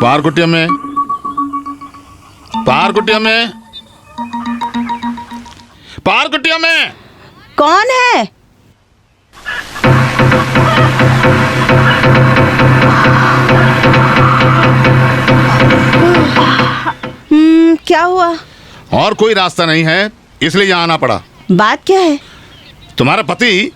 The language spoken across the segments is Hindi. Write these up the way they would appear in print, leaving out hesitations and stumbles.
पार कुटिया में, पार कुटिया में, पार कुटिया में। कौन है? क्या हुआ? और कोई रास्ता नहीं है, इसलिए यहाँ आना पड़ा। बात क्या है? तुम्हारा पति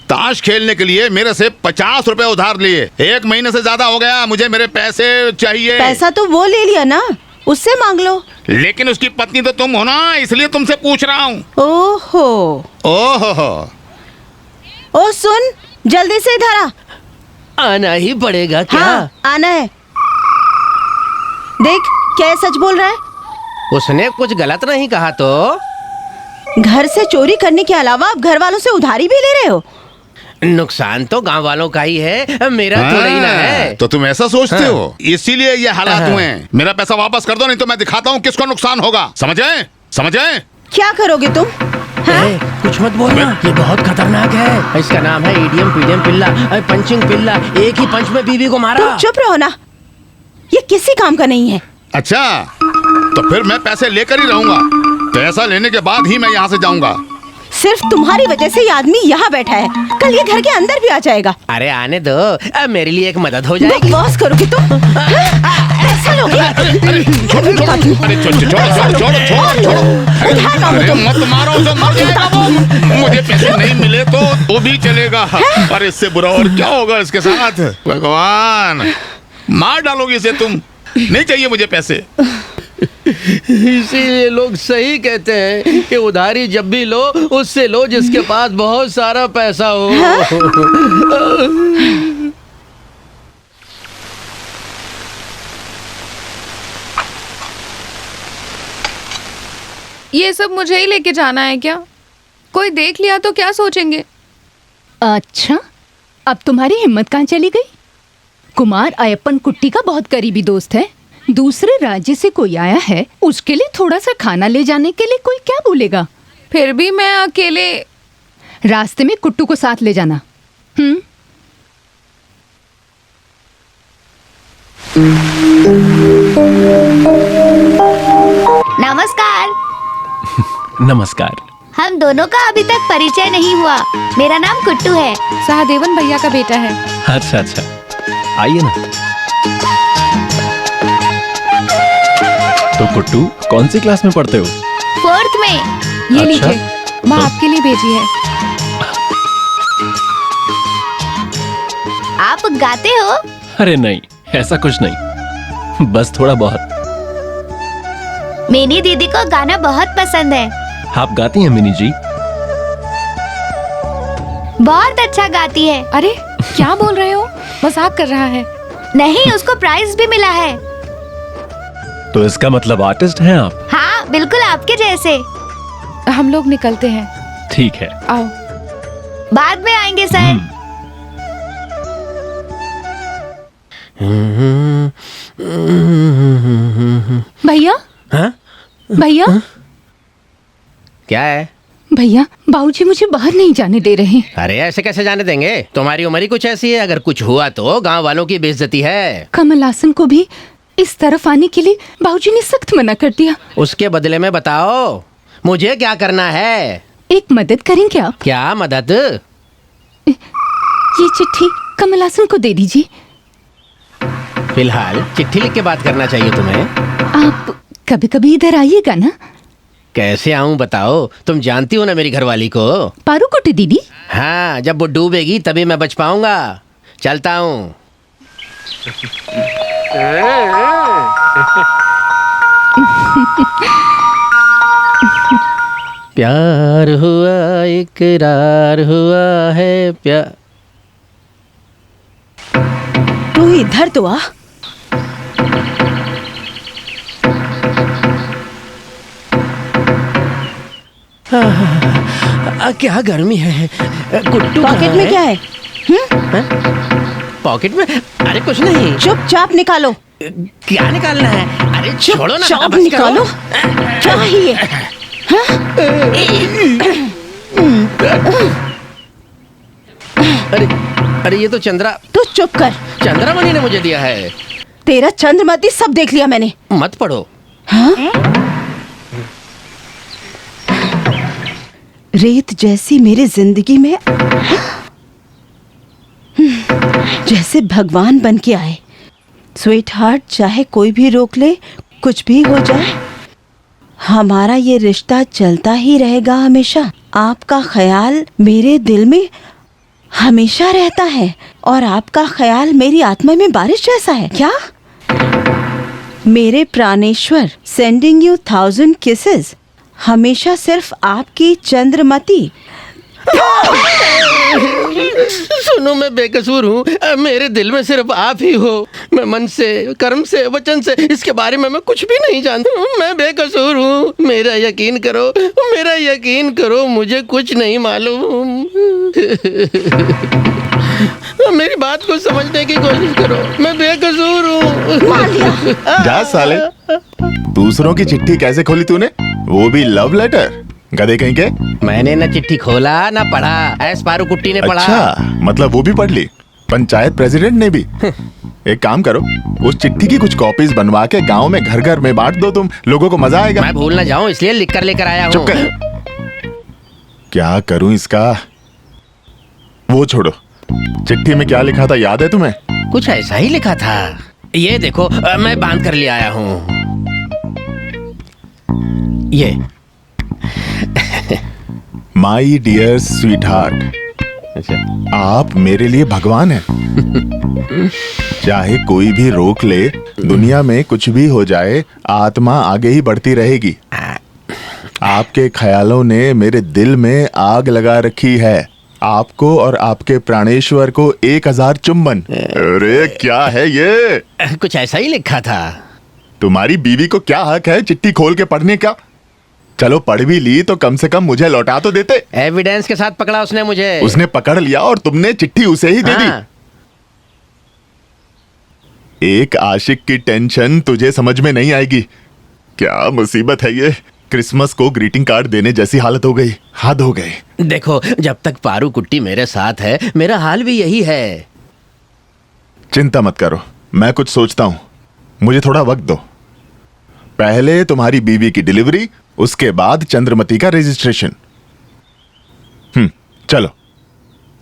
ताश खेलने के लिए मेरे से 50 रुपए उधार लिए। 1 महीने से ज्यादा हो गया, मुझे मेरे पैसे चाहिए। पैसा तो वो ले लिया ना, उससे मांग लो। लेकिन उसकी पत्नी तो तुम हो ना, इसलिए तुमसे पूछ रहा हूँ। ओहो ओहो। ओ सुन, जल्दी से इधर आ। आना ही पड़ेगा क्या? हाँ, आना है। देख, क्या सच बोल रहा है? उसने कुछ गलत नहीं कहा तो? घर से चोरी करने के अलावा आप घर वालों से उधारी भी ले रहे हो? नुकसान तो गांव वालों का ही है, मेरा थोड़ा ही ना है। तो तुम ऐसा सोचते हो, इसीलिए ये हालात हुए हैं। मेरा पैसा वापस कर दो, नहीं तो मैं दिखाता हूँ किसको नुकसान होगा। समझे? समझे? क्या करोगे तुम? कुछ मत बोलना, ये बहुत खतरनाक है। इसका नाम है ईडीएम पीडीएम पिल्ला, पंचिंग पिल्ला। एक ही पंच में बीवी को मारा। तुम चुप रहो ना, ये किसी काम का नहीं है। अच्छा, तो फिर मैं पैसे लेकर ही रहूंगा। पैसा लेने के बाद ही मैं यहाँ से जाऊंगा। सिर्फ तुम्हारी वजह से ये आदमी यहाँ बैठा है, कल ये घर के अंदर भी आ जाएगा। अरे आने दो, अब मेरे लिए एक मदद हो जाएगी। बकवास करोगे तुम? ऐसा लोगे? अरे छोड़ो छोड़ो, मत मारो, तो मर जाएगा वो। मुझे पैसे नहीं मिले तो भी चलेगा, पर इससे बुरा और क्या होगा इसके साथ। भगवान, मार डालोगे इसे तुम। नहीं चाहिए मुझे पैसे। इसीलिए लोग सही कहते हैं कि उधारी जब भी लो, उससे लो जिसके पास बहुत सारा पैसा हो। ये सब मुझे ही लेके जाना है क्या? कोई देख लिया तो क्या सोचेंगे? अच्छा, अब तुम्हारी हिम्मत कहाँ चली गई? कुमार अयप्पन कुट्टी का बहुत करीबी दोस्त है। दूसरे राज्य से कोई आया है, उसके लिए थोड़ा सा खाना ले जाने के लिए कोई क्या बोलेगा? फिर भी मैं अकेले। रास्ते में कुट्टू को साथ ले जाना। नमस्कार। नमस्कार। हम दोनों का अभी तक परिचय नहीं हुआ। मेरा नाम कुट्टू है। सहदेवन भैया का बेटा है। अच्छा अच्छा, आइए ना। तो कुट्टू कौन सी क्लास में पढ़ते हो? 4th में। ये अच्छा? लीजिए, माँ आपके लिए भेजी है। आप गाते हो? अरे नहीं, ऐसा कुछ नहीं, बस थोड़ा बहुत। मेरी दीदी को गाना बहुत पसंद है। आप गाती हैं मिनी जी? बहुत अच्छा गाती है। अरे क्या बोल रहे हो? मजाक कर रहा है। नहीं, उसको प्राइज भी मिला है। तो इसका मतलब आर्टिस्ट हैं आप? हाँ, बिल्कुल आपके जैसे। हम लोग निकलते हैं। ठीक है, आओ। बाद में आएंगे सर। भैया, हाँ? भैया, क्या है? भैया, बाबूजी मुझे बाहर नहीं जाने दे रहे। अरे ऐसे कैसे जाने देंगे? तुम्हारी उम्र ही कुछ ऐसी है, अगर कुछ हुआ तो गांव वालों की बेइज्जती है। कमल हासन को भी इस तरफ आने के लिए बाबूजी ने सख्त मना कर दिया। उसके बदले में बताओ मुझे क्या करना है? एक मदद करेंगे आप? क्या मदद? ये चिट्ठी कमल हासन को दे दीजिए। फिलहाल चिट्ठी लिख के बात करना चाहिए तुम्हें। आप कभी कभी इधर आइएगा ना। कैसे आऊं बताओ? तुम जानती हो ना मेरी घरवाली को। पारू कुटी दीदी। हाँ, जब वो डूबेगी तभी मैं बच पाऊंगा। चलता हूँ। प्यार हुआ इकरार हुआ है प्यार। तू इधर तो आ। क्या गर्मी है। कुट्टू पॉकेट में क्या है? पॉकेट में? अरे कुछ नहीं। चुपचाप निकालो। क्या निकालना है? अरे छोड़ो ना। चुपचाप बस निकालो। करो। क्या है ये? अरे अरे ये तो चंद्रा तू चुप कर। चंद्रामणि ने मुझे दिया है। तेरा चंद्रमती सब देख लिया मैंने। मत पढ़ो। रेत जैसी मेरी जिंदगी में जैसे भगवान बन के आए। स्वीट हार्ट, चाहे कोई भी रोक ले, कुछ भी हो जाए, हमारा ये रिश्ता चलता ही रहेगा हमेशा। आपका ख्याल मेरे दिल में हमेशा रहता है और आपका ख्याल मेरी आत्मा में बारिश जैसा है। क्या? मेरे प्राणेश्वर, सेंडिंग यू 1000 किसेस। हमेशा सिर्फ आपकी चंद्रमती। सुनो, मैं बेकसूर हूँ। मेरे दिल में सिर्फ आप ही हो। मैं मन से, कर्म से, वचन से इसके बारे में मैं कुछ भी नहीं जानती हूँ। मैं बेकसूर हूँ। मेरा यकीन करो, मेरा यकीन करो, मुझे कुछ नहीं मालूम। मेरी बात को समझने की कोशिश करो। मैं बेकसूर हूँ। जा साले, दूसरों की चिट्ठी कैसे खोली तूने, वो भी लव लेटर? गधे कहीं के। मैंने न चिट्ठी खोला न पढ़ा, एस पारू कुट्टी ने पढ़ा। अच्छा, मतलब वो भी पढ़ ली? पंचायत प्रेसिडेंट ने भी? एक काम करो, उस चिट्ठी की कुछ कॉपीज बनवा के गांव में घर घर में बांट दो, तुम लोगों को मजा आएगा। मैं भूल न जाऊं इसलिए लिख कर लेकर आया हूँ। चुप कर। क्या करूं इसका? वो छोड़ो, चिट्ठी में क्या लिखा था याद है तुम्हें? कुछ ऐसा ही लिखा था। ये देखो, मैं बांध कर ले आया हूँ। ये माई डियर स्वीट हार्ट, आप मेरे लिए भगवान हैं। चाहे कोई भी रोक ले, दुनिया में कुछ भी हो जाए, आत्मा आगे ही बढ़ती रहेगी। आपके ख्यालों ने मेरे दिल में आग लगा रखी है। आपको और आपके प्राणेश्वर को 1000 चुम्बन। अरे क्या है ये? कुछ ऐसा ही लिखा था। तुम्हारी बीवी को क्या हक है चिट्ठी खोल के पढ़ने का? चलो पढ़ भी ली तो कम से कम मुझे लौटा तो देते। एविडेंस के साथ पकड़ा उसने मुझे। उसने पकड़ लिया और तुमने चिट्ठी उसे ही दे दी। एक आशिक की टेंशन तुझे समझ में नहीं आएगी। क्या मुसीबत है ये। क्रिसमस को ग्रीटिंग कार्ड देने जैसी हालत हो गई। हद हो गई। देखो, जब तक पारू कुट्टी मेरे साथ है, मेरा हाल भी यही है। चिंता मत करो, मैं कुछ सोचता हूं। मुझे थोड़ा वक्त दो। पहले तुम्हारी बीवी की डिलीवरी, उसके बाद चंद्रमती का रजिस्ट्रेशन। चलो।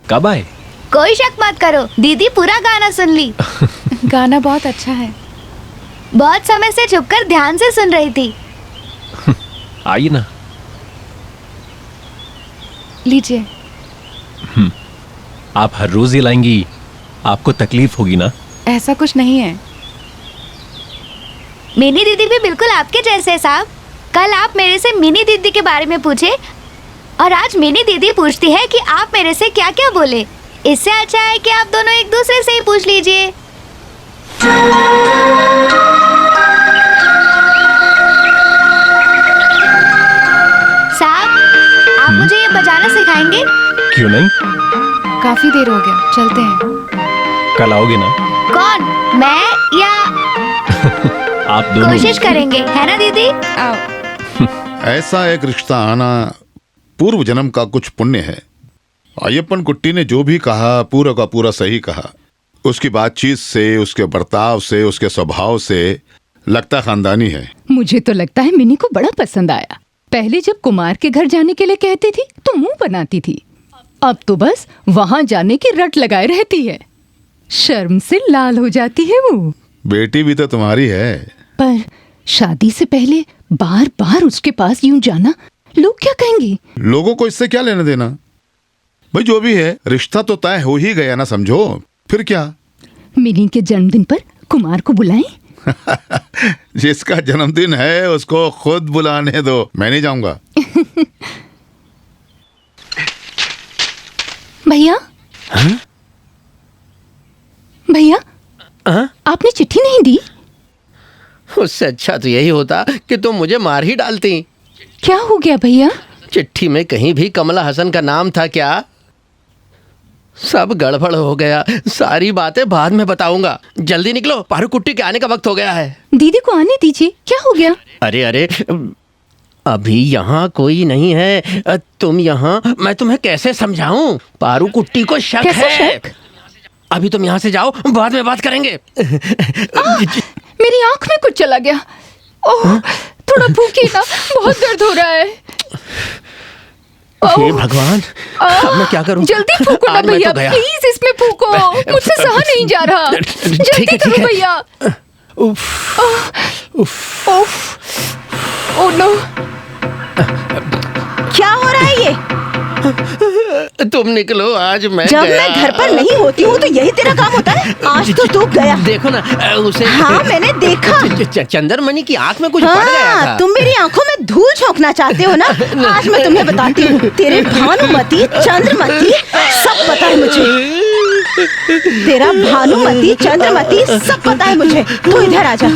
कब आए? कोई शक मत करो, दीदी पूरा गाना सुन ली। गाना बहुत अच्छा है। बहुत समय से छुपकर ध्यान से सुन रही थी। आइए ना। लीजिए। आप हर रोज ये लाएंगी, आपको तकलीफ होगी ना? ऐसा कुछ नहीं है। मिनी दीदी भी बिल्कुल आपके जैसे है साहब। कल आप मेरे से मिनी दीदी के बारे में पूछे और आज मिनी दीदी पूछती है कि आप मेरे से क्या क्या बोले। इससे अच्छा है कि आप दोनों एक दूसरे से ही पूछ लीजिए। साहब, आप मुझे ये बजाना सिखाएंगे? क्यों नहीं, काफी देर हो गया, चलते हैं। कल आओगे ना? कौन, मैं या आप दोनों? कोशिश करेंगे, है ना दीदी? आओ। ऐसा एक रिश्ता आना पूर्व जन्म का कुछ पुण्य है। अय्यप्पन कुट्टी ने जो भी कहा पूरा का पूरा सही कहा। उसकी बातचीत से, उसके बर्ताव से, उसके स्वभाव से लगता खानदानी है। मुझे तो लगता है मिनी को बड़ा पसंद आया। पहले जब कुमार के घर जाने के लिए कहती थी तो मुंह बनाती थी, अब तो बस वहां जाने की रट लगाए रहती है। शर्म से लाल हो जाती है वो। बेटी भी तो तुम्हारी है। पर शादी से पहले बार बार उसके पास यूं जाना, लोग क्या कहेंगे? लोगों को इससे क्या लेना देना भाई, जो भी है रिश्ता तो तय हो ही गया ना, समझो। फिर क्या? मिनी के जन्मदिन पर कुमार को बुलाएं? जिसका जन्मदिन है उसको खुद बुलाने दो, मैं नहीं जाऊंगा। भैया, भैया, आपने चिट्ठी नहीं दी? उससे अच्छा तो यही होता कि तुम मुझे मार ही डालती। क्या हो गया भैया? चिट्ठी में कहीं भी कमला हसन का नाम था क्या? सब गड़बड़ हो गया। सारी बातें बाद में बताऊंगा। जल्दी निकलो, पारू कुट्टी के आने का वक्त हो गया है। दीदी को आने दीजिए। क्या हो गया? अरे अरे, अभी यहाँ कोई नहीं है। तुम यहाँ, मैं तुम्हें कैसे समझाऊं? पारू कुट्टी को शक कैसे है। शक? अभी तुम यहाँ से जाओ, बाद में बात करेंगे। मेरी आंख में कुछ चला गया। ओह, थोड़ा फूकिए ना, बहुत दर्द हो रहा है। हे भगवान, अब मैं क्या करूं? जल्दी फूको ना आज मैं भैया, तो गया। प्लीज इसमें फूको, मुझसे सहा नहीं जा रहा। जल्दी करो भैया। उफ, उफ। ओह नो, क्या हो रहा है ये? तुम निकलो, आज मैं जब गया। मैं घर पर नहीं होती हूँ तो यही तेरा काम होता है। आज तो तू गया। देखो ना उसे। हाँ, मैंने देखा। चंद्रमणि की आंख में कुछ पड़ गया था। तुम मेरी आंखों में धूल झोंकना चाहते हो ना? आज मैं तुम्हें बताती हूँ। तेरे भानुमति, चंद्रमति सब पता है मुझे। तेरा भानुमति, चंद्रमति सब पता है मुझे। तू इधर आजा।